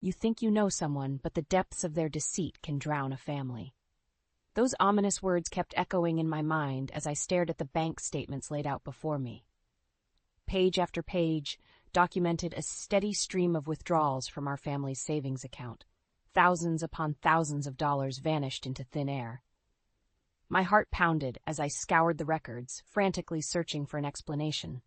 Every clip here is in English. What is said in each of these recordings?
You think you know someone, but the depths of their deceit can drown a family. Those ominous words kept echoing in my mind as I stared at the bank statements laid out before me. Page after page documented a steady stream of withdrawals from our family's savings account. Thousands upon thousands of dollars vanished into thin air. My heart pounded as I scoured the records, frantically searching for an explanation.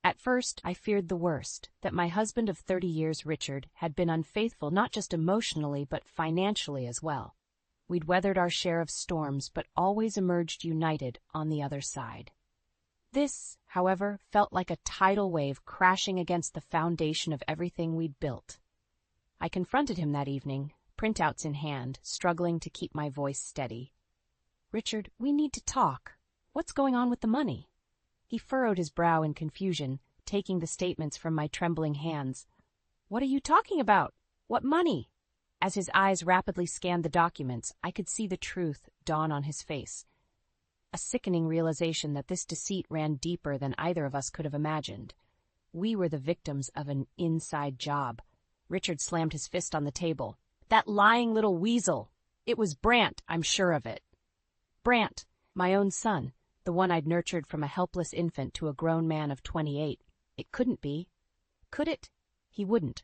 At first, I feared the worst, that my husband of 30 years, Richard, had been unfaithful not just emotionally but financially as well. We'd weathered our share of storms but always emerged united on the other side. This, however, felt like a tidal wave crashing against the foundation of everything we'd built. I confronted him that evening, printouts in hand, struggling to keep my voice steady. "Richard, we need to talk. What's going on with the money?" He furrowed his brow in confusion, taking the statements from my trembling hands. "What are you talking about? What money?" As his eyes rapidly scanned the documents, I could see the truth dawn on his face. A sickening realization that this deceit ran deeper than either of us could have imagined. We were the victims of an inside job. Richard slammed his fist on the table. "That lying little weasel! It was Brant, I'm sure of it." Brant, my own son, the one I'd nurtured from a helpless infant to a grown man of 28. It couldn't be. Could it? He wouldn't.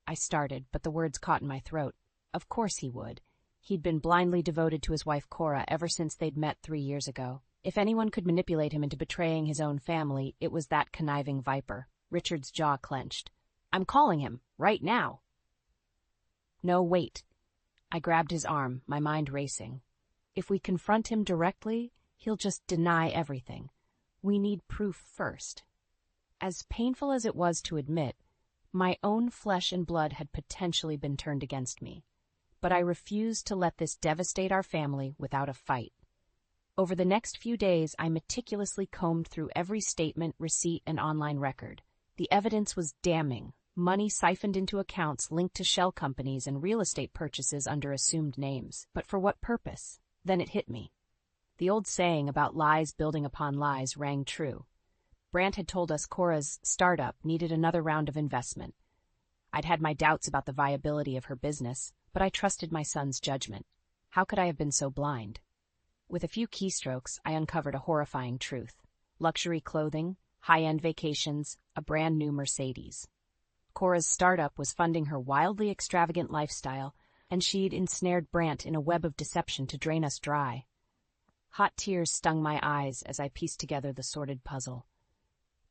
I started, but the words caught in my throat. Of course he would. He'd been blindly devoted to his wife Cora ever since they'd met 3 years ago. If anyone could manipulate him into betraying his own family, it was that conniving viper. Richard's jaw clenched. "I'm calling him, right now." "No, wait." I grabbed his arm, my mind racing. If we confront him directly, he'll just deny everything. We need proof first. As painful as it was to admit, my own flesh and blood had potentially been turned against me. But I refused to let this devastate our family without a fight. Over the next few days, I meticulously combed through every statement, receipt, and online record. The evidence was damning. Money siphoned into accounts linked to shell companies and real estate purchases under assumed names. But for what purpose? Then it hit me. The old saying about lies building upon lies rang true. Brant had told us Cora's startup needed another round of investment. I'd had my doubts about the viability of her business, but I trusted my son's judgment. How could I have been so blind? With a few keystrokes, I uncovered a horrifying truth. Luxury clothing, high-end vacations, a brand new Mercedes. Cora's startup was funding her wildly extravagant lifestyle, and she'd ensnared Brant in a web of deception to drain us dry. Hot tears stung my eyes as I pieced together the sordid puzzle.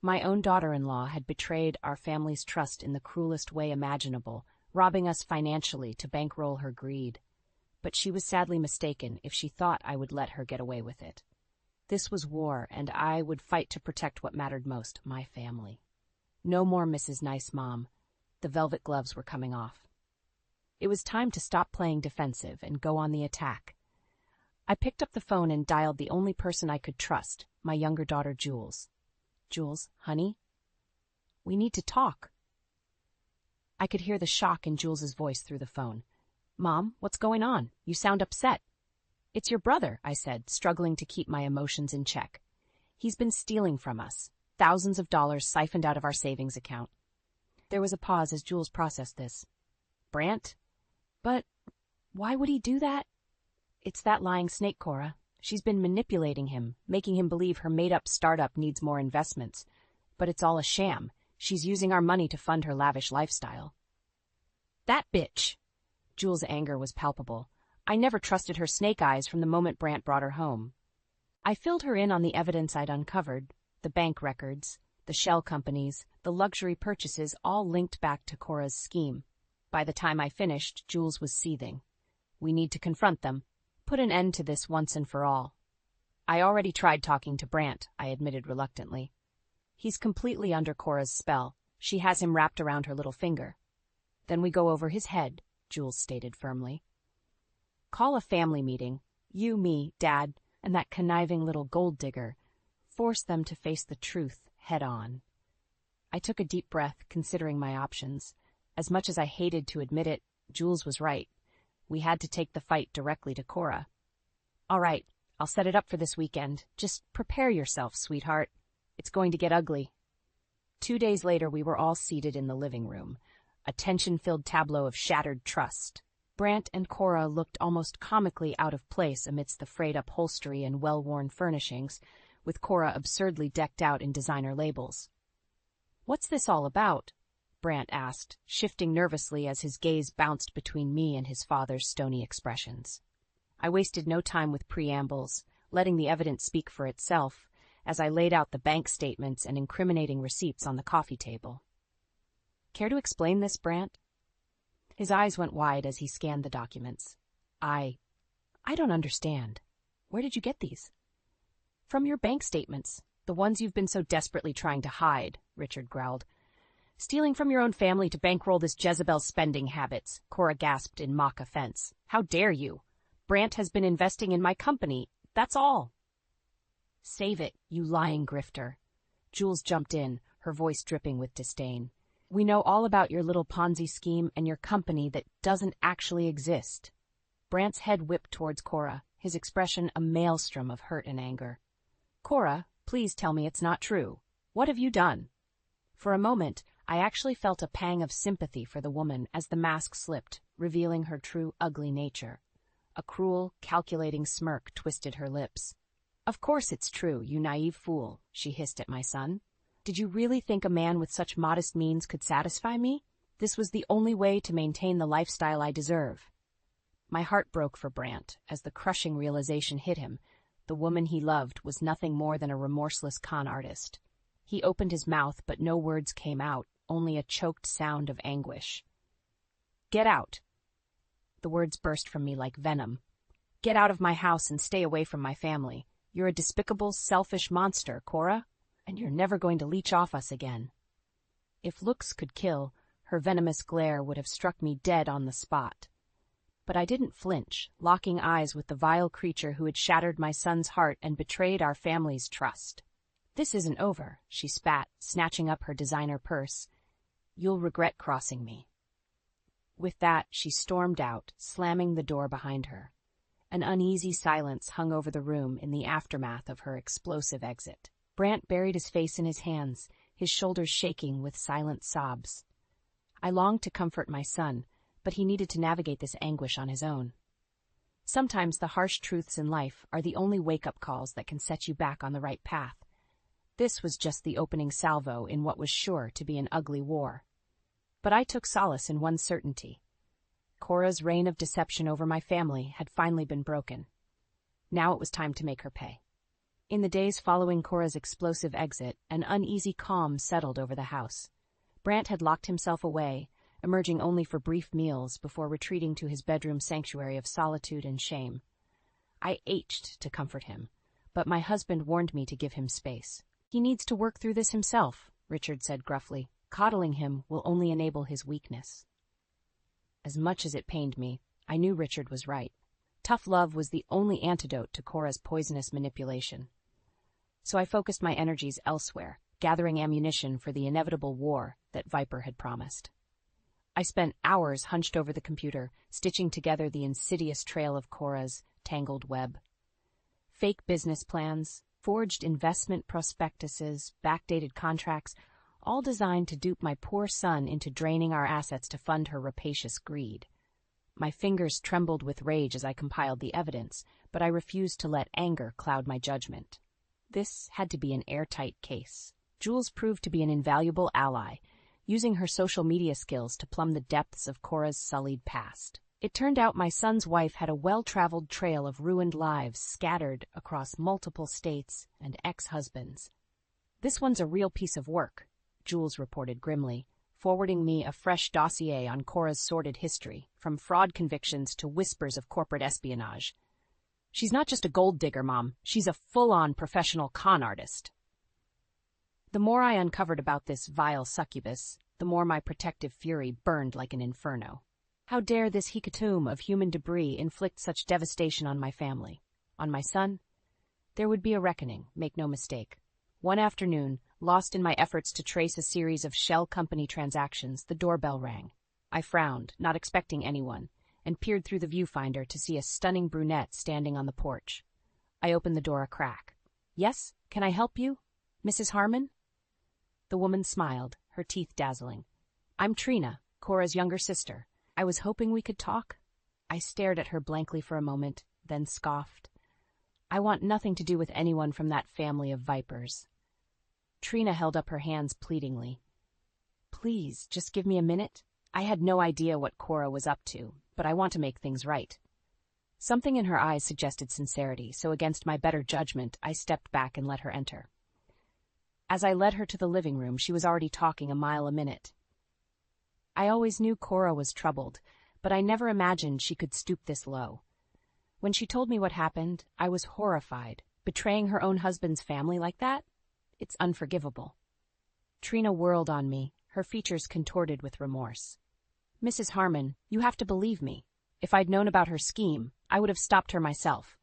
My own daughter-in-law had betrayed our family's trust in the cruelest way imaginable, robbing us financially to bankroll her greed. But she was sadly mistaken if she thought I would let her get away with it. This was war, and I would fight to protect what mattered most, my family. No more Mrs. Nice Mom. The velvet gloves were coming off. It was time to stop playing defensive and go on the attack. I picked up the phone and dialed the only person I could trust, my younger daughter, Jules. "Jules, honey? We need to talk." I could hear the shock in Jules's voice through the phone. "Mom, what's going on? You sound upset." "It's your brother," I said, struggling to keep my emotions in check. "He's been stealing from us. Thousands of dollars siphoned out of our savings account." There was a pause as Jules processed this. "Brant? But why would he do that?" "It's that lying snake, Cora. She's been manipulating him, making him believe her made-up startup needs more investments. But it's all a sham. She's using our money to fund her lavish lifestyle." "That bitch!" Jules' anger was palpable. I never trusted her snake eyes from the moment Brant brought her home. I filled her in on the evidence I'd uncovered, the bank records, the shell companies, the luxury purchases, all linked back to Cora's scheme. By the time I finished, Jules was seething. "We need to confront them. Put an end to this once and for all." "I already tried talking to Brant," I admitted reluctantly. "He's completely under Cora's spell. She has him wrapped around her little finger." "Then we go over his head," Jules stated firmly. "Call a family meeting. You, me, Dad, and that conniving little gold digger. Force them to face the truth head on." I took a deep breath, considering my options. As much as I hated to admit it, Jules was right. We had to take the fight directly to Cora. "All right, I'll set it up for this weekend. Just prepare yourself, sweetheart. It's going to get ugly." 2 days later, we were all seated in the living room. a tension-filled tableau of shattered trust. Brant and Cora looked almost comically out of place amidst the frayed upholstery and well-worn furnishings, with Cora absurdly decked out in designer labels. "What's this all about?" Brant asked, shifting nervously as his gaze bounced between me and his father's stony expressions. I wasted no time with preambles, letting the evidence speak for itself, as I laid out the bank statements and incriminating receipts on the coffee table. "Care to explain this, Brant?" His eyes went wide as he scanned the documents. I don't understand. Where did you get these?" "From your bank statements, the ones you've been so desperately trying to hide," Richard growled. "Stealing from your own family to bankroll this Jezebel's spending habits," Cora gasped in mock offense. "How dare you? Brant has been investing in my company, that's all." "Save it, you lying grifter." Jules jumped in, her voice dripping with disdain. "We know all about your little Ponzi scheme and your company that doesn't actually exist." Brant's head whipped towards Cora, his expression a maelstrom of hurt and anger. "Cora, please tell me it's not true. What have you done?" For a moment, I actually felt a pang of sympathy for the woman as the mask slipped, revealing her true ugly nature. A cruel, calculating smirk twisted her lips. "Of course it's true, you naive fool," she hissed at my son. "Did you really think a man with such modest means could satisfy me? This was the only way to maintain the lifestyle I deserve." My heart broke for Brant as the crushing realization hit him. The woman he loved was nothing more than a remorseless con artist. He opened his mouth, but no words came out, only a choked sound of anguish. "Get out." The words burst from me like venom. "Get out of my house and stay away from my family. You're a despicable, selfish monster, Cora, and you're never going to leech off us again." If looks could kill, her venomous glare would have struck me dead on the spot. But I didn't flinch, locking eyes with the vile creature who had shattered my son's heart and betrayed our family's trust. "This isn't over," she spat, snatching up her designer purse. "You'll regret crossing me." With that, she stormed out, slamming the door behind her. An uneasy silence hung over the room in the aftermath of her explosive exit. Brant buried his face in his hands, his shoulders shaking with silent sobs. I longed to comfort my son, but he needed to navigate this anguish on his own. Sometimes the harsh truths in life are the only wake-up calls that can set you back on the right path. This was just the opening salvo in what was sure to be an ugly war. But I took solace in one certainty. Cora's reign of deception over my family had finally been broken. Now it was time to make her pay. In the days following Cora's explosive exit, an uneasy calm settled over the house. Brant had locked himself away, emerging only for brief meals before retreating to his bedroom sanctuary of solitude and shame. I ached to comfort him, but my husband warned me to give him space. "He needs to work through this himself," Richard said gruffly. "Coddling him will only enable his weakness." As much as it pained me, I knew Richard was right. Tough love was the only antidote to Cora's poisonous manipulation. So I focused my energies elsewhere, gathering ammunition for the inevitable war that Viper had promised. I spent hours hunched over the computer, stitching together the insidious trail of Cora's tangled web. Fake business plans, forged investment prospectuses, backdated contracts, all designed to dupe my poor son into draining our assets to fund her rapacious greed. My fingers trembled with rage as I compiled the evidence, but I refused to let anger cloud my judgment. This had to be an airtight case. Jules proved to be an invaluable ally, using her social media skills to plumb the depths of Cora's sullied past. It turned out my son's wife had a well-traveled trail of ruined lives scattered across multiple states and ex-husbands. "This one's a real piece of work," Jules reported grimly, forwarding me a fresh dossier on Cora's sordid history, from fraud convictions to whispers of corporate espionage. "She's not just a gold digger, Mom. She's a full-on professional con artist." The more I uncovered about this vile succubus, the more my protective fury burned like an inferno. How dare this hecatomb of human debris inflict such devastation on my family? On my son? There would be a reckoning, make no mistake. One afternoon, lost in my efforts to trace a series of shell company transactions, the doorbell rang. I frowned, not expecting anyone, and peered through the viewfinder to see a stunning brunette standing on the porch. I opened the door a crack. "Yes, can I help you? Mrs. Harmon?" The woman smiled, her teeth dazzling. "I'm Trina, Cora's younger sister. I was hoping we could talk. I stared at her blankly for a moment, then scoffed. I want nothing to do with anyone from that family of vipers. Trina held up her hands pleadingly. Please, just give me a minute. I had no idea what Cora was up to, but I want to make things right. Something in her eyes suggested sincerity, so against my better judgment, I stepped back and let her enter. As I led her to the living room, she was already talking a mile a minute. I always knew Cora was troubled, but I never imagined she could stoop this low. When she told me what happened, I was horrified. Betraying her own husband's family like that? It's unforgivable. Trina whirled on me, her features contorted with remorse. Mrs. Harmon, you have to believe me. If I'd known about her scheme, I would have stopped her myself.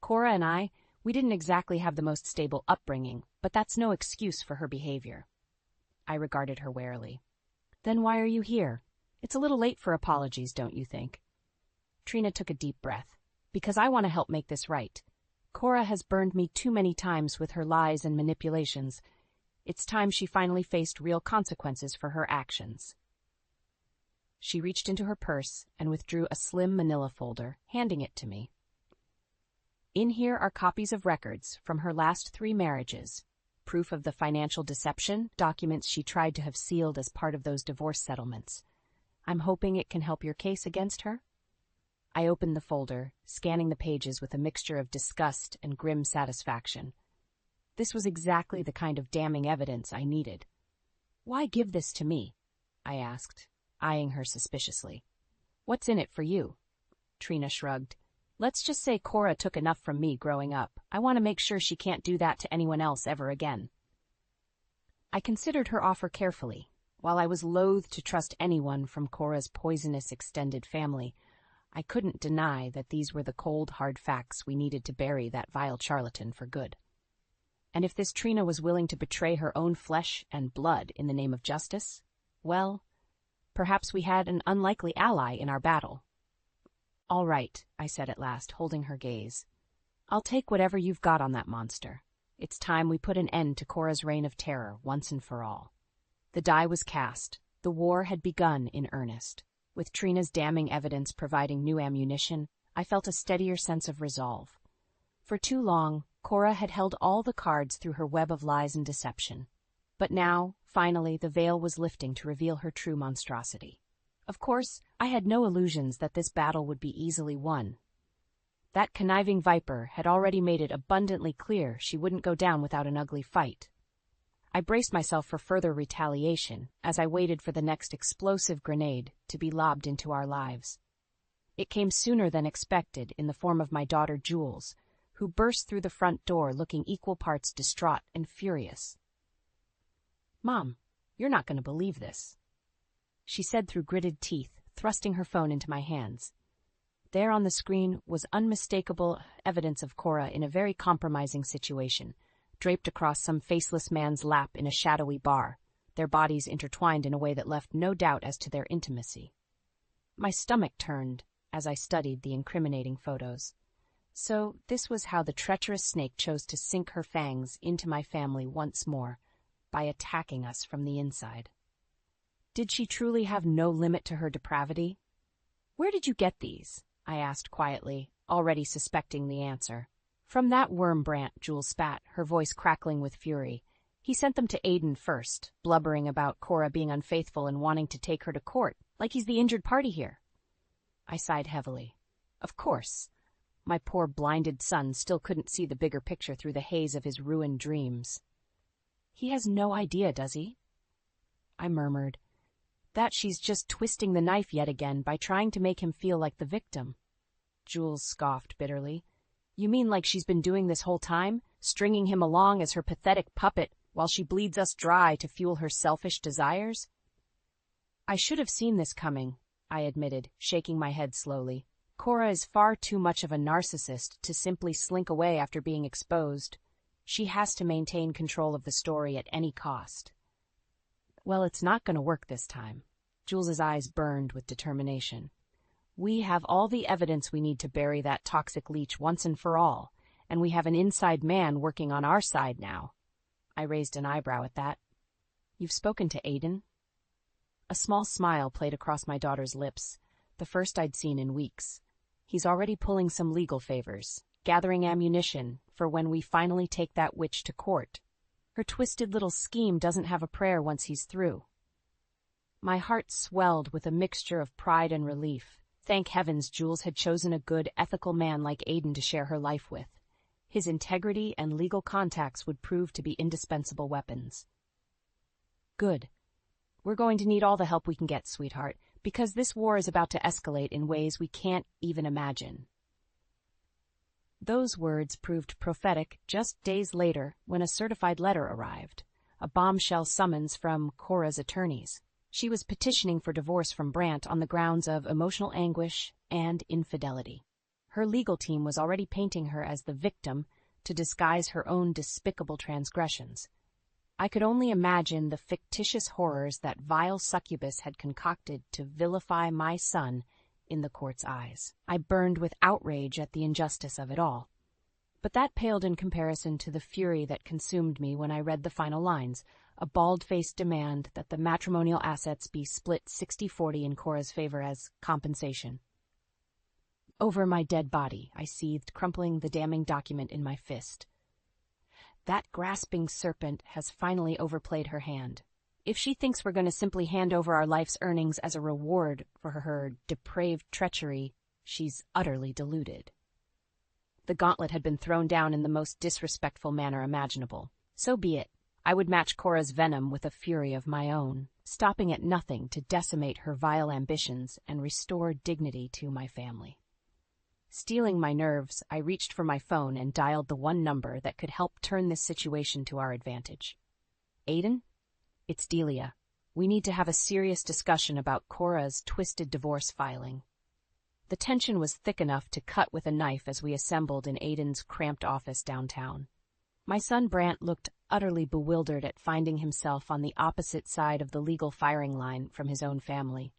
Cora and we didn't exactly have the most stable upbringing, but that's no excuse for her behavior. I regarded her warily. Then why are you here? It's a little late for apologies, don't you think? Trina took a deep breath. Because I want to help make this right. Cora has burned me too many times with her lies and manipulations. It's time she finally faced real consequences for her actions. She reached into her purse and withdrew a slim manila folder, handing it to me. In here are copies of records from her last 3 marriages, proof of the financial deception, documents she tried to have sealed as part of those divorce settlements. I'm hoping it can help your case against her. I opened the folder, scanning the pages with a mixture of disgust and grim satisfaction. This was exactly the kind of damning evidence I needed. Why give this to me? I asked, eyeing her suspiciously. What's in it for you? Trina shrugged. Let's just say Cora took enough from me growing up. I want to make sure she can't do that to anyone else ever again. I considered her offer carefully. While I was loath to trust anyone from Cora's poisonous extended family, I couldn't deny that these were the cold, hard facts we needed to bury that vile charlatan for good. And if this Trina was willing to betray her own flesh and blood in the name of justice, well, perhaps we had an unlikely ally in our battle. All right, I said at last, holding her gaze. I'll take whatever you've got on that monster. It's time we put an end to Cora's reign of terror once and for all. The die was cast. The war had begun in earnest. With Trina's damning evidence providing new ammunition, I felt a steadier sense of resolve. For too long, Cora had held all the cards through her web of lies and deception. But now, finally, the veil was lifting to reveal her true monstrosity. Of course, I had no illusions that this battle would be easily won. That conniving viper had already made it abundantly clear she wouldn't go down without an ugly fight. I braced myself for further retaliation as I waited for the next explosive grenade to be lobbed into our lives. It came sooner than expected in the form of my daughter Jules, who burst through the front door looking equal parts distraught and furious. "Mom, you're not going to believe this," she said through gritted teeth, thrusting her phone into my hands. There on the screen was unmistakable evidence of Cora in a very compromising situation, draped across some faceless man's lap in a shadowy bar, their bodies intertwined in a way that left no doubt as to their intimacy. My stomach turned as I studied the incriminating photos. So this was how the treacherous snake chose to sink her fangs into my family once more, by attacking us from the inside. Did she truly have no limit to her depravity? "Where did you get these?" I asked quietly, already suspecting the answer. "From that worm Brant," Jules spat, her voice crackling with fury. "He sent them to Aiden first, blubbering about Cora being unfaithful and wanting to take her to court, like he's the injured party here." I sighed heavily. Of course. My poor blinded son still couldn't see the bigger picture through the haze of his ruined dreams. "He has no idea, does he?" I murmured. "That she's just twisting the knife yet again by trying to make him feel like the victim." Jules scoffed bitterly. "You mean like she's been doing this whole time, stringing him along as her pathetic puppet while she bleeds us dry to fuel her selfish desires?" "I should have seen this coming," I admitted, shaking my head slowly. "Cora is far too much of a narcissist to simply slink away after being exposed. She has to maintain control of the story at any cost." "Well, it's not going to work this time." Jules's eyes burned with determination. "We have all the evidence we need to bury that toxic leech once and for all, and we have an inside man working on our side now." I raised an eyebrow at that. "You've spoken to Aiden?" A small smile played across my daughter's lips, the first I'd seen in weeks. He's already pulling some legal favors, gathering ammunition for when we finally take that witch to court. Her twisted little scheme doesn't have a prayer once he's through. My heart swelled with a mixture of pride and relief. Thank heavens Jules had chosen a good, ethical man like Aiden to share her life with. His integrity and legal contacts would prove to be indispensable weapons. Good. We're going to need all the help we can get, sweetheart, because this war is about to escalate in ways we can't even imagine. Those words proved prophetic just days later when a certified letter arrived, a bombshell summons from Cora's attorneys. She was petitioning for divorce from Brant on the grounds of emotional anguish and infidelity. Her legal team was already painting her as the victim to disguise her own despicable transgressions. I could only imagine the fictitious horrors that vile succubus had concocted to vilify my son in the court's eyes. I burned with outrage at the injustice of it all. But that paled in comparison to the fury that consumed me when I read the final lines, a bald-faced demand that the matrimonial assets be split 60-40 in Cora's favor as compensation. Over my dead body, I seethed, crumpling the damning document in my fist. That grasping serpent has finally overplayed her hand. If she thinks we're going to simply hand over our life's earnings as a reward for her depraved treachery, she's utterly deluded. The gauntlet had been thrown down in the most disrespectful manner imaginable. So be it. I would match Cora's venom with a fury of my own, stopping at nothing to decimate her vile ambitions and restore dignity to my family. Steeling my nerves, I reached for my phone and dialed the one number that could help turn this situation to our advantage. Aiden? It's Delia. We need to have a serious discussion about Cora's twisted divorce filing. The tension was thick enough to cut with a knife as we assembled in Aiden's cramped office downtown. My son Brant looked utterly bewildered at finding himself on the opposite side of the legal firing line from his own family.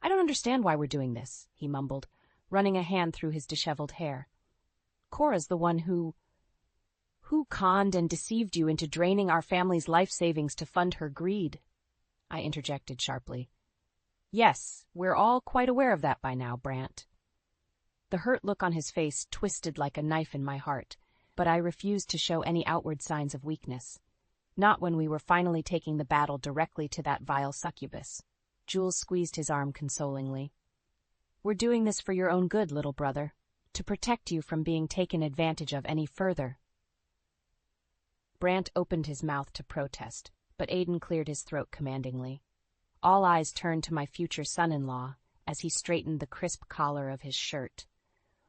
I don't understand why we're doing this, he mumbled, running a hand through his disheveled hair. Cora's the one who conned and deceived you into draining our family's life savings to fund her greed, I interjected sharply. Yes, we're all quite aware of that by now, Brant. The hurt look on his face twisted like a knife in my heart, but I refused to show any outward signs of weakness. Not when we were finally taking the battle directly to that vile succubus. Jules squeezed his arm consolingly. We're doing this for your own good, little brother, to protect you from being taken advantage of any further. Brant opened his mouth to protest, but Aiden cleared his throat commandingly. All eyes turned to my future son-in-law as he straightened the crisp collar of his shirt,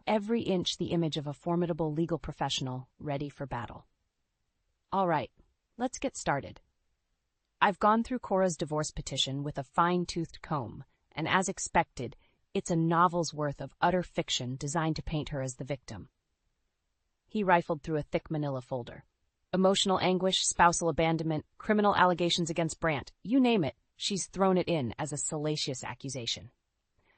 every inch the image of a formidable legal professional ready for battle. All right, let's get started. I've gone through Cora's divorce petition with a fine-toothed comb, and as expected, it's a novel's worth of utter fiction designed to paint her as the victim. He rifled through a thick manila folder. Emotional anguish, spousal abandonment, criminal allegations against Brant, you name it, she's thrown it in as a salacious accusation.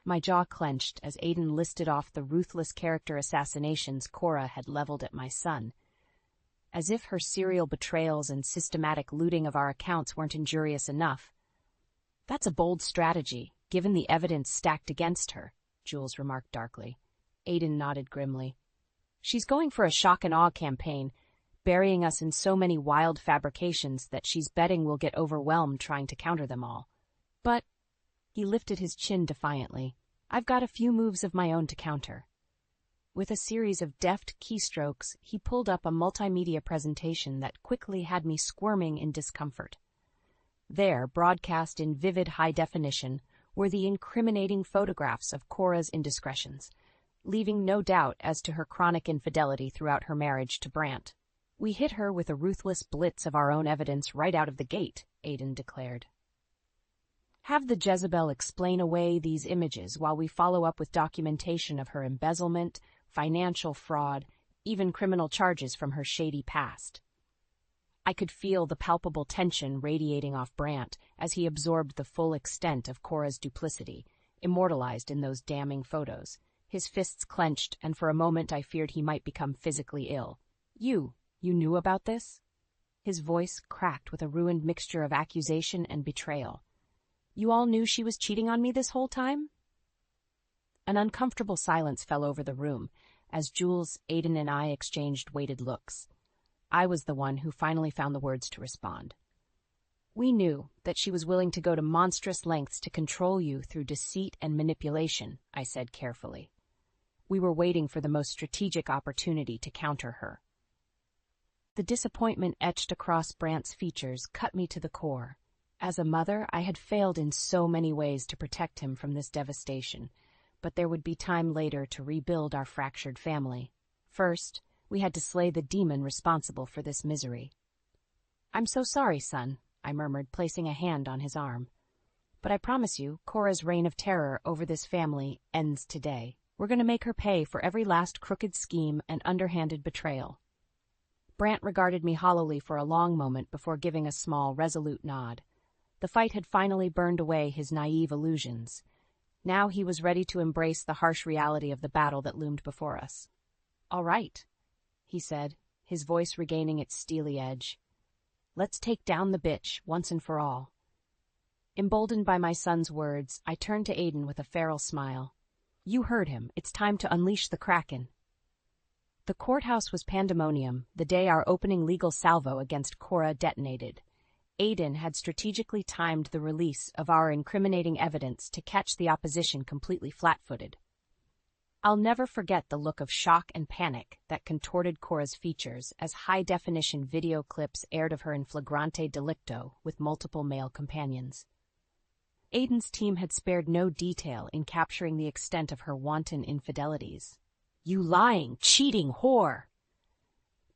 My jaw clenched as Aiden listed off the ruthless character assassinations Cora had leveled at my son. As if her serial betrayals and systematic looting of our accounts weren't injurious enough. That's a bold strategy, given the evidence stacked against her, Jules remarked darkly. Aiden nodded grimly. She's going for a shock and awe campaign, burying us in so many wild fabrications that she's betting we'll get overwhelmed trying to counter them all. But, he lifted his chin defiantly, I've got a few moves of my own to counter. With a series of deft keystrokes, he pulled up a multimedia presentation that quickly had me squirming in discomfort. There, broadcast in vivid high definition, were the incriminating photographs of Cora's indiscretions, leaving no doubt as to her chronic infidelity throughout her marriage to Brant. We hit her with a ruthless blitz of our own evidence right out of the gate, Aiden declared. Have the Jezebel explain away these images while we follow up with documentation of her embezzlement, financial fraud, even criminal charges from her shady past. I could feel the palpable tension radiating off Brant as he absorbed the full extent of Cora's duplicity, immortalized in those damning photos. His fists clenched, and for a moment I feared he might become physically ill. You knew about this? His voice cracked with a ruined mixture of accusation and betrayal. You all knew she was cheating on me this whole time? An uncomfortable silence fell over the room as Jules, Aiden, and I exchanged weighted looks. I was the one who finally found the words to respond. We knew that she was willing to go to monstrous lengths to control you through deceit and manipulation, I said carefully. We were waiting for the most strategic opportunity to counter her. The disappointment etched across Brant's features cut me to the core. As a mother, I had failed in so many ways to protect him from this devastation, but there would be time later to rebuild our fractured family. First, we had to slay the demon responsible for this misery. I'm so sorry, son, I murmured, placing a hand on his arm. But I promise you, Cora's reign of terror over this family ends today. We're going to make her pay for every last crooked scheme and underhanded betrayal. Brant regarded me hollowly for a long moment before giving a small, resolute nod. The fight had finally burned away his naive illusions. Now he was ready to embrace the harsh reality of the battle that loomed before us. All right, he said, his voice regaining its steely edge. Let's take down the bitch, once and for all. Emboldened by my son's words, I turned to Aiden with a feral smile. You heard him. It's time to unleash the Kraken. The courthouse was pandemonium the day our opening legal salvo against Cora detonated. Aiden had strategically timed the release of our incriminating evidence to catch the opposition completely flat-footed. I'll never forget the look of shock and panic that contorted Cora's features as high-definition video clips aired of her in flagrante delicto with multiple male companions. Aiden's team had spared no detail in capturing the extent of her wanton infidelities. You lying, cheating whore!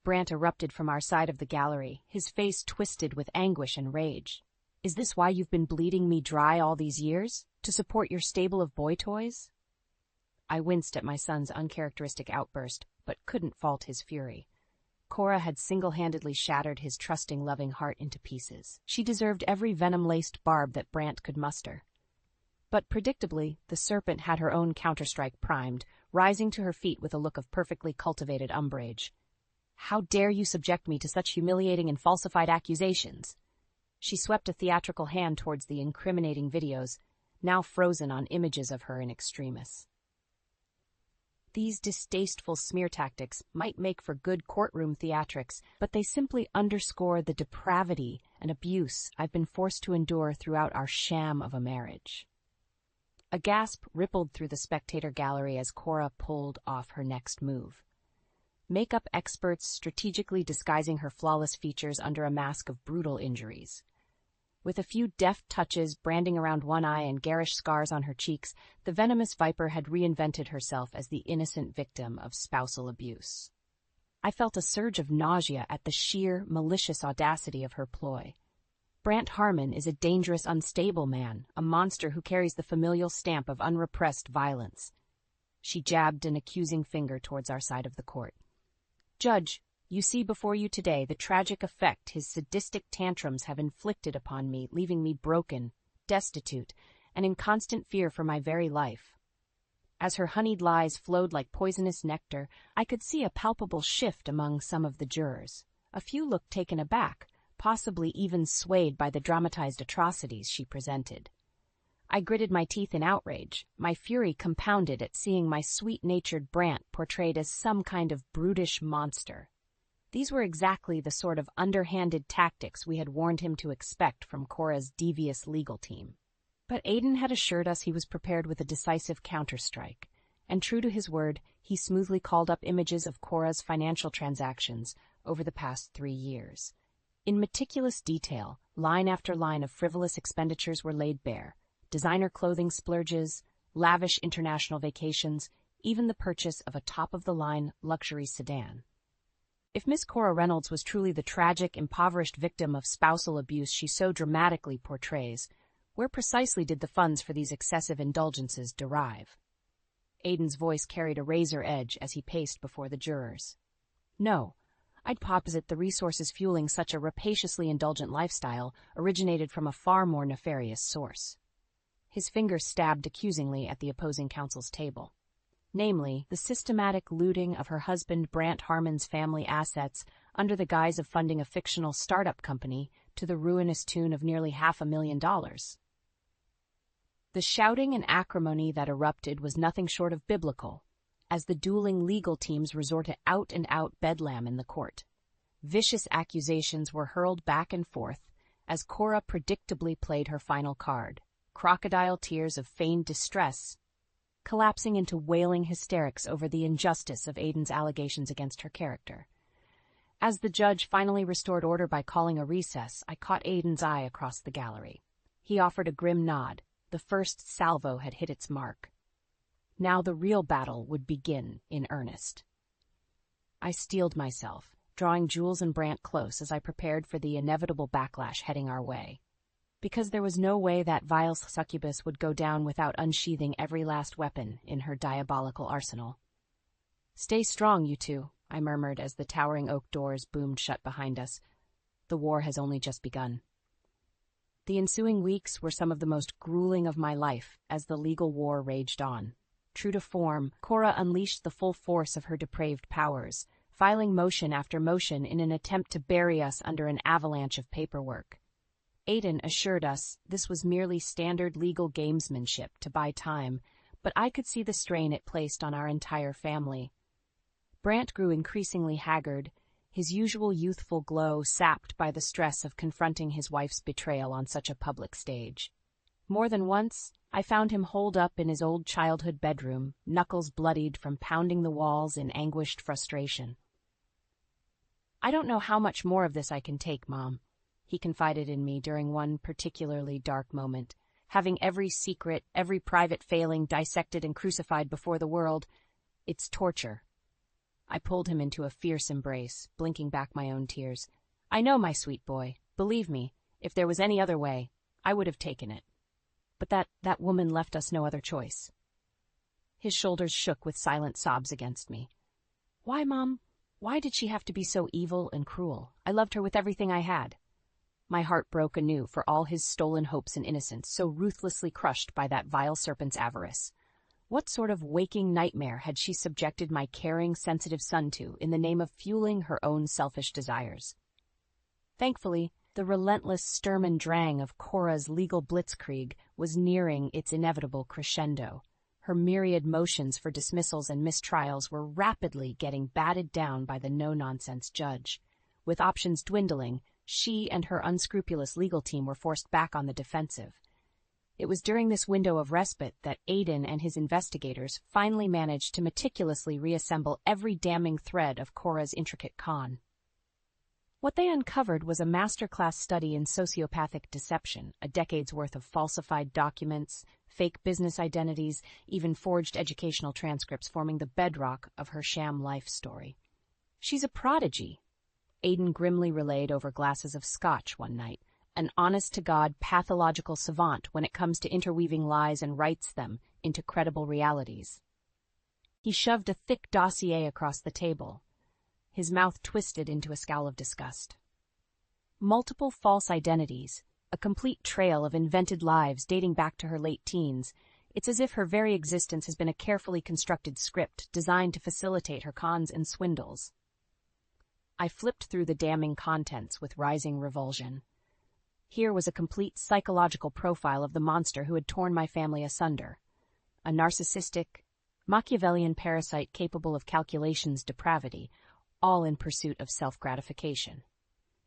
Brant erupted from our side of the gallery, his face twisted with anguish and rage. Is this why you've been bleeding me dry all these years? To support your stable of boy toys? I winced at my son's uncharacteristic outburst, but couldn't fault his fury. Cora had single-handedly shattered his trusting, loving heart into pieces. She deserved every venom-laced barb that Brant could muster. But predictably, the serpent had her own counterstrike primed, rising to her feet with a look of perfectly cultivated umbrage. How dare you subject me to such humiliating and falsified accusations? She swept a theatrical hand towards the incriminating videos, now frozen on images of her in extremis. These distasteful smear tactics might make for good courtroom theatrics, but they simply underscore the depravity and abuse I've been forced to endure throughout our sham of a marriage. A gasp rippled through the spectator gallery as Cora pulled off her next move. Makeup experts strategically disguising her flawless features under a mask of brutal injuries. With a few deft touches branding around one eye and garish scars on her cheeks, the venomous viper had reinvented herself as the innocent victim of spousal abuse. I felt a surge of nausea at the sheer, malicious audacity of her ploy. Brant Harmon is a dangerous, unstable man, a monster who carries the familial stamp of unrepressed violence. She jabbed an accusing finger towards our side of the court. Judge, you see before you today the tragic effect his sadistic tantrums have inflicted upon me, leaving me broken, destitute, and in constant fear for my very life. As her honeyed lies flowed like poisonous nectar, I could see a palpable shift among some of the jurors. A few looked taken aback, possibly even swayed by the dramatized atrocities she presented. I gritted my teeth in outrage, my fury compounded at seeing my sweet-natured Brant portrayed as some kind of brutish monster. These were exactly the sort of underhanded tactics we had warned him to expect from Cora's devious legal team. But Aiden had assured us he was prepared with a decisive counterstrike, and true to his word, he smoothly called up images of Cora's financial transactions over the past 3 years. In meticulous detail, line after line of frivolous expenditures were laid bare. Designer clothing splurges, lavish international vacations, even the purchase of a top-of-the-line luxury sedan. If Miss Cora Reynolds was truly the tragic, impoverished victim of spousal abuse she so dramatically portrays, where precisely did the funds for these excessive indulgences derive? Aiden's voice carried a razor edge as he paced before the jurors. No, I'd posit the resources fueling such a rapaciously indulgent lifestyle originated from a far more nefarious source. His finger stabbed accusingly at the opposing counsel's table. Namely, the systematic looting of her husband Brant Harmon's family assets under the guise of funding a fictional startup company to the ruinous tune of nearly $500,000. The shouting and acrimony that erupted was nothing short of biblical, as the dueling legal teams resorted out-and-out bedlam in the court. Vicious accusations were hurled back and forth, as Cora predictably played her final card, crocodile tears of feigned distress, collapsing into wailing hysterics over the injustice of Aiden's allegations against her character. As the judge finally restored order by calling a recess, I caught Aiden's eye across the gallery. He offered a grim nod. The first salvo had hit its mark. Now the real battle would begin in earnest. I steeled myself, drawing Jules and Brant close as I prepared for the inevitable backlash heading our way. Because there was no way that vile succubus would go down without unsheathing every last weapon in her diabolical arsenal. "Stay strong, you two," I murmured as the towering oak doors boomed shut behind us. "The war has only just begun." The ensuing weeks were some of the most grueling of my life as the legal war raged on. True to form, Cora unleashed the full force of her depraved powers, filing motion after motion in an attempt to bury us under an avalanche of paperwork. Aiden assured us this was merely standard legal gamesmanship to buy time, but I could see the strain it placed on our entire family. Brant grew increasingly haggard, his usual youthful glow sapped by the stress of confronting his wife's betrayal on such a public stage. More than once, I found him holed up in his old childhood bedroom, knuckles bloodied from pounding the walls in anguished frustration. "I don't know how much more of this I can take, Mom," he confided in me during one particularly dark moment. "Having every secret, every private failing dissected and crucified before the world, it's torture." I pulled him into a fierce embrace, blinking back my own tears. "I know, my sweet boy. Believe me, if there was any other way, I would have taken it. But that woman left us no other choice." His shoulders shook with silent sobs against me. "Why, Mom? Why did she have to be so evil and cruel? I loved her with everything I had." My heart broke anew for all his stolen hopes and innocence, so ruthlessly crushed by that vile serpent's avarice. What sort of waking nightmare had she subjected my caring, sensitive son to in the name of fueling her own selfish desires? Thankfully, the relentless Sturm und Drang of Cora's legal blitzkrieg was nearing its inevitable crescendo. Her myriad motions for dismissals and mistrials were rapidly getting batted down by the no-nonsense judge. With options dwindling, she and her unscrupulous legal team were forced back on the defensive. It was during this window of respite that Aiden and his investigators finally managed to meticulously reassemble every damning thread of Cora's intricate con. What they uncovered was a masterclass study in sociopathic deception, a decade's worth of falsified documents, fake business identities, even forged educational transcripts forming the bedrock of her sham life story. "She's a prodigy," Aiden grimly relayed over glasses of scotch one night. "An honest-to-God pathological savant when it comes to interweaving lies and writes them into credible realities." He shoved a thick dossier across the table, his mouth twisted into a scowl of disgust. Multiple false identities, a complete trail of invented lives dating back to her late teens. It's as if her very existence has been a carefully constructed script designed to facilitate her cons and swindles. I flipped through the damning contents with rising revulsion. Here was a complete psychological profile of the monster who had torn my family asunder. A narcissistic, Machiavellian parasite capable of calculations depravity, all in pursuit of self-gratification.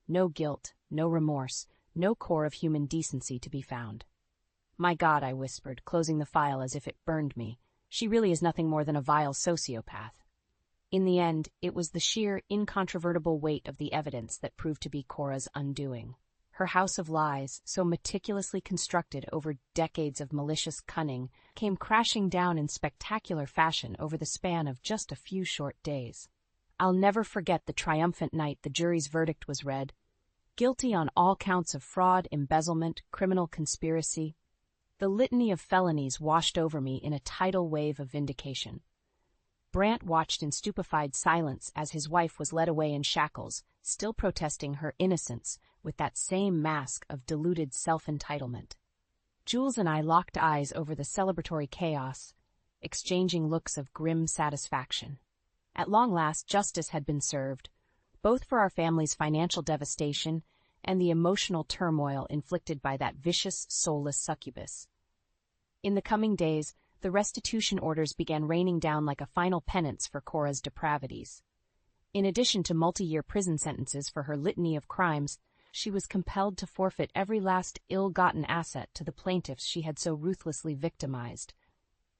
No guilt, no remorse, no core of human decency to be found. "My God," I whispered, closing the file as if it burned me. "She really is nothing more than a vile sociopath." In the end, it was the sheer, incontrovertible weight of the evidence that proved to be Cora's undoing. Her house of lies, so meticulously constructed over decades of malicious cunning, came crashing down in spectacular fashion over the span of just a few short days. I'll never forget the triumphant night the jury's verdict was read. Guilty on all counts of fraud, embezzlement, criminal conspiracy. The litany of felonies washed over me in a tidal wave of vindication. Brant watched in stupefied silence as his wife was led away in shackles, still protesting her innocence with that same mask of deluded self-entitlement. Jules and I locked eyes over the celebratory chaos, exchanging looks of grim satisfaction. At long last, justice had been served, both for our family's financial devastation and the emotional turmoil inflicted by that vicious, soulless succubus. In the coming days, the restitution orders began raining down like a final penance for Cora's depravities. In addition to multi-year prison sentences for her litany of crimes, she was compelled to forfeit every last ill-gotten asset to the plaintiffs she had so ruthlessly victimized.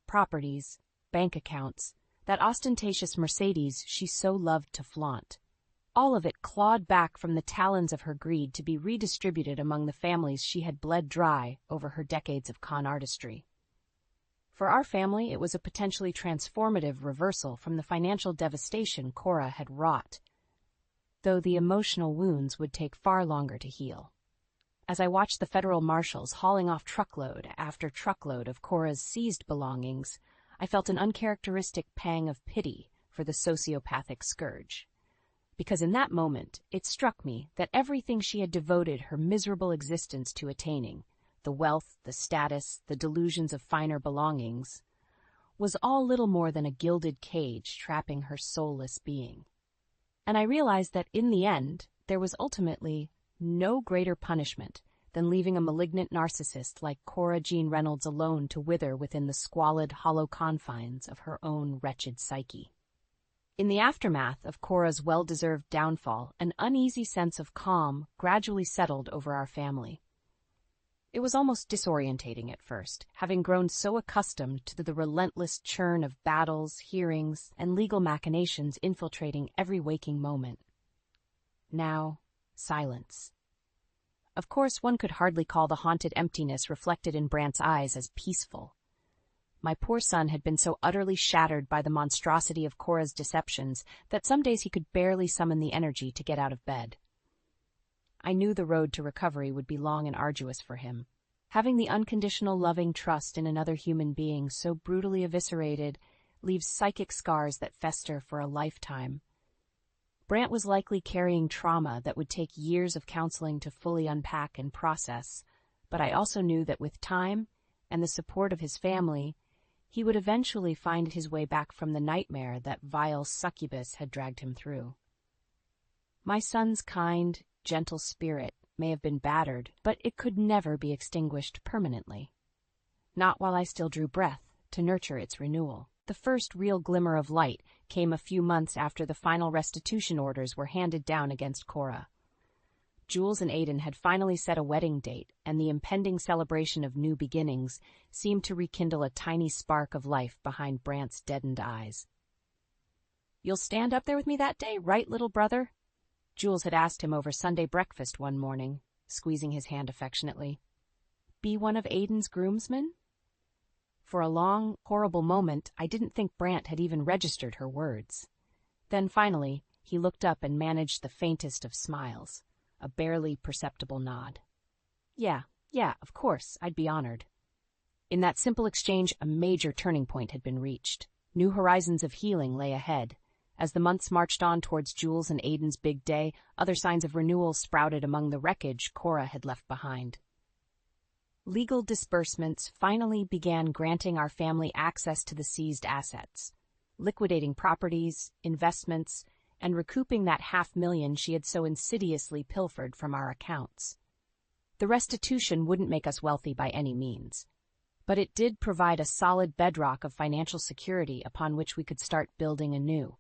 Properties, bank accounts, that ostentatious Mercedes she so loved to flaunt. All of it clawed back from the talons of her greed to be redistributed among the families she had bled dry over her decades of con artistry. For our family, it was a potentially transformative reversal from the financial devastation Cora had wrought, though the emotional wounds would take far longer to heal. As I watched the federal marshals hauling off truckload after truckload of Cora's seized belongings, I felt an uncharacteristic pang of pity for the sociopathic scourge. Because in that moment, it struck me that everything she had devoted her miserable existence to attaining, the wealth, the status, the delusions of finer belongings, was all little more than a gilded cage trapping her soulless being. And I realized that in the end, there was ultimately no greater punishment than leaving a malignant narcissist like Cora Jean Reynolds alone to wither within the squalid, hollow confines of her own wretched psyche. In the aftermath of Cora's well-deserved downfall, an uneasy sense of calm gradually settled over our family. It was almost disorientating at first, having grown so accustomed to the relentless churn of battles, hearings, and legal machinations infiltrating every waking moment. Now, silence. Of course, one could hardly call the haunted emptiness reflected in Brant's eyes as peaceful. My poor son had been so utterly shattered by the monstrosity of Cora's deceptions that some days he could barely summon the energy to get out of bed. I knew the road to recovery would be long and arduous for him. Having the unconditional loving trust in another human being so brutally eviscerated leaves psychic scars that fester for a lifetime. Brant was likely carrying trauma that would take years of counseling to fully unpack and process, but I also knew that with time and the support of his family, he would eventually find his way back from the nightmare that vile succubus had dragged him through. My son's kind, gentle spirit may have been battered, but it could never be extinguished permanently. Not while I still drew breath to nurture its renewal. The first real glimmer of light came a few months after the final restitution orders were handed down against Cora. Jules and Aiden had finally set a wedding date, and the impending celebration of new beginnings seemed to rekindle a tiny spark of life behind Brant's deadened eyes. "You'll stand up there with me that day, right, little brother?" Jules had asked him over Sunday breakfast one morning, squeezing his hand affectionately. "Be one of Aiden's groomsmen?" For a long, horrible moment, I didn't think Brant had even registered her words. Then finally, he looked up and managed the faintest of smiles, a barely perceptible nod. Yeah, of course, I'd be honored." In that simple exchange, a major turning point had been reached. New horizons of healing lay ahead. As the months marched on towards Jules and Aiden's big day, other signs of renewal sprouted among the wreckage Cora had left behind. Legal disbursements finally began granting our family access to the seized assets, liquidating properties, investments, and recouping that $500,000 she had so insidiously pilfered from our accounts. The restitution wouldn't make us wealthy by any means, but it did provide a solid bedrock of financial security upon which we could start building anew.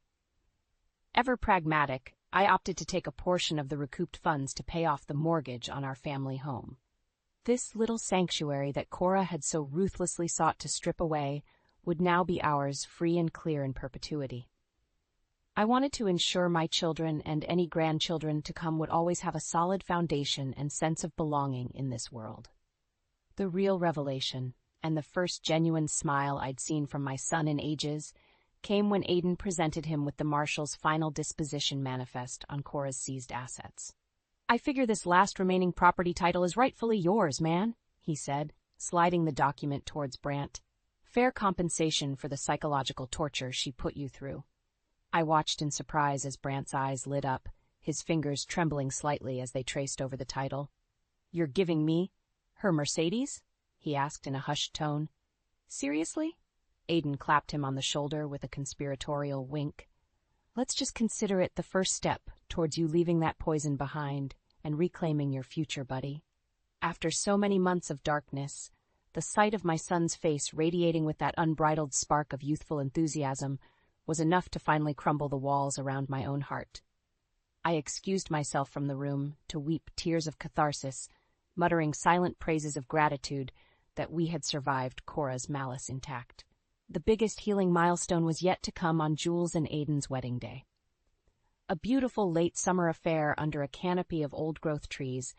Ever pragmatic, I opted to take a portion of the recouped funds to pay off the mortgage on our family home. This little sanctuary that Cora had so ruthlessly sought to strip away would now be ours free and clear in perpetuity. I wanted to ensure my children and any grandchildren to come would always have a solid foundation and sense of belonging in this world. The real revelation, and the first genuine smile I'd seen from my son in ages, came when Aiden presented him with the marshal's final disposition manifest on Cora's seized assets. "I figure this last remaining property title is rightfully yours, man," he said, sliding the document towards Brant. "Fair compensation for the psychological torture she put you through." I watched in surprise as Brant's eyes lit up, his fingers trembling slightly as they traced over the title. "You're giving me her Mercedes?" he asked in a hushed tone. "Seriously?" Aiden clapped him on the shoulder with a conspiratorial wink. "Let's just consider it the first step towards you leaving that poison behind and reclaiming your future, buddy. After so many months of darkness, The sight of my son's face radiating with that unbridled spark of youthful enthusiasm was enough to finally crumble the walls around my own heart. I excused myself from the room to weep tears of catharsis, muttering silent praises of gratitude that we had survived Cora's malice intact. The biggest healing milestone was yet to come on Jules and Aiden's wedding day. A beautiful late summer affair under a canopy of old-growth trees,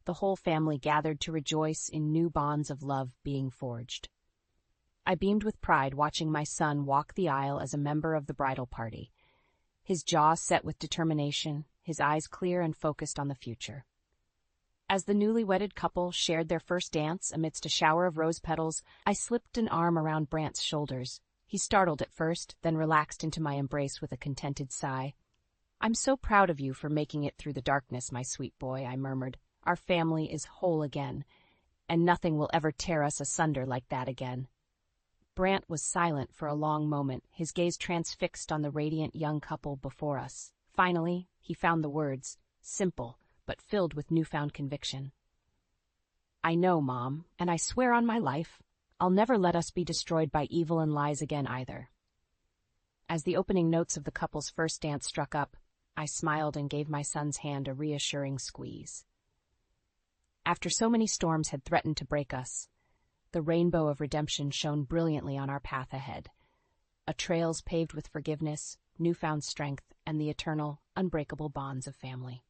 the whole family gathered to rejoice in new bonds of love being forged. I beamed with pride watching my son walk the aisle as a member of the bridal party, his jaw set with determination, his eyes clear and focused on the future. As the newly wedded couple shared their first dance amidst a shower of rose petals, I slipped an arm around Brant's shoulders. He startled at first, then relaxed into my embrace with a contented sigh. "I'm so proud of you for making it through the darkness, my sweet boy," I murmured. "Our family is whole again, and nothing will ever tear us asunder like that again." Brant was silent for a long moment, his gaze transfixed on the radiant young couple before us. Finally, he found the words, simple, but filled with newfound conviction. "I know, Mom, and I swear on my life, I'll never let us be destroyed by evil and lies again either." As the opening notes of the couple's first dance struck up, I smiled and gave my son's hand a reassuring squeeze. After so many storms had threatened to break us, the rainbow of redemption shone brilliantly on our path ahead, a trails paved with forgiveness, newfound strength, and the eternal, unbreakable bonds of family.